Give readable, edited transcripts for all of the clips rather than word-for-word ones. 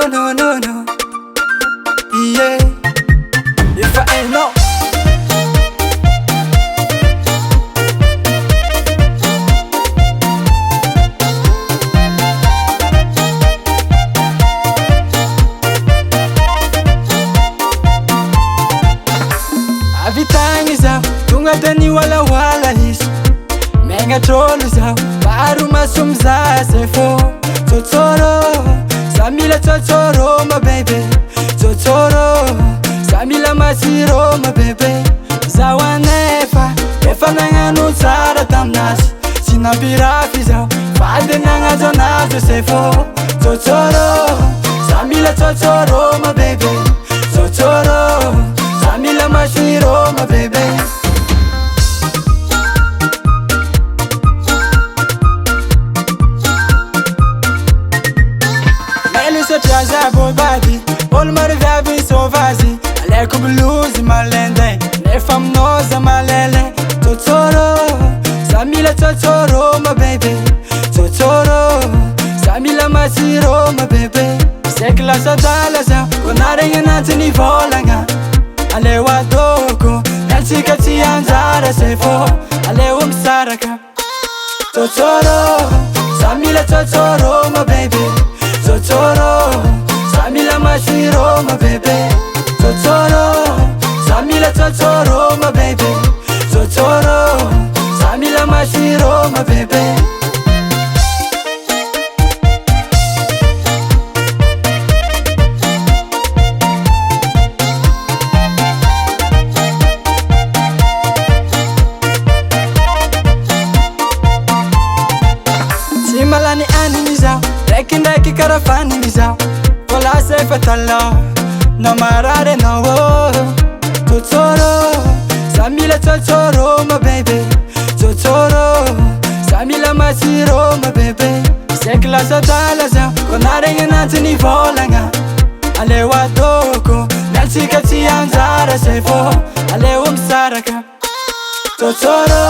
no. Yeah, if I ain't no. Avitagny zaho, tonga da niwalawala izy. Megna trôlo zaho, maro maso mizaha zay fô tsotsoro, za mila tsotsoro ma baby. Tsotsoro, za mila masiro ma baby. Zaho anefa, efa nagnano tsara taminazy. Tsy nampirafy zaho, fady nagnazo anazy zay fô tsotsoro, za mila tsotsoro ma baby. Tsotsoro, za mila masiro ma baby. Satria boy body, olo maro viavy sauvage. Aleko blues malende, nefa aminao za malele. Tsotsoro, za mila tsotsoro ma baby. Tsotsoro, za mila masiro ma baby. Seky lasa dala zaho, ko naregny anatin'ny vôlagna. Aleo adoko, miantsika tsy anjara zay fô aleo misaraka. Tsotsoro, za mila tsotsoro ma baby. Tsotsoro, za mila masiro ma baby. Tsotsoro, za mila tsotsoro ma baby. Tsotsoro, za mila masiro ma baby. Tsy malany aniny zaho, ndraikindraiky karaha faniny zaho. Fô lasa efa talô, na marary anao. Tsotsoro, za mila tsotsoro ma baby. Tsotsoro, za mila masiro ma baby. Seky lasa dala zaho, ko naregny anatin'ny vôlagna. Aleo adoko, miantsika tsy anjara zay fô aleo misaraka. Tsotsoro,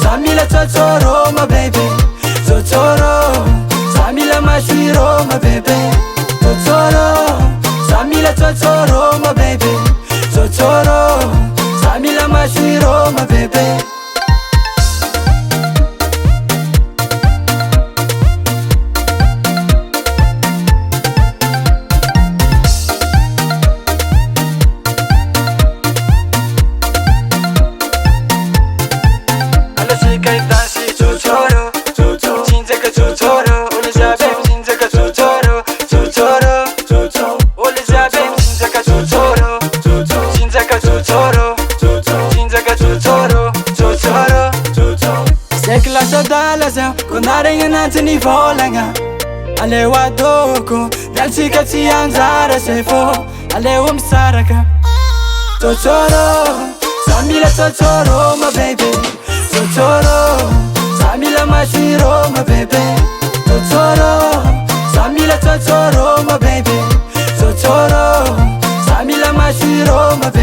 za mila tsotsoro ma baby. Tsotsoro, za mila masiro ma baby. Tsotsoro, za mila tsotsoro ma baby. Tsotsoro, za mila masiro ma baby. Alasika itansi tsotsoro, Cinzaka tsotsoro, ole zabe cinzaka tsotsoro, tsotsoro, tsotsoro, ole zabe cinzaka tsotsoro, cinzaka tsotsoro, cinzaka tsotsoro, tsotsoro, tsotsoro. Seky lasa dala zaho, ko naregny anatin'ny vôlagna. Aleo adoko, miantsika tsy anjara zay fô aleo misaraka. Tsotsoro, za mila tsotsoro ma baby. Tsotsoro, za mila masiro ma baby. Tsotsoro, za mila tsotsoro ma baby. Tsotsoro, za mila masiro ma baby.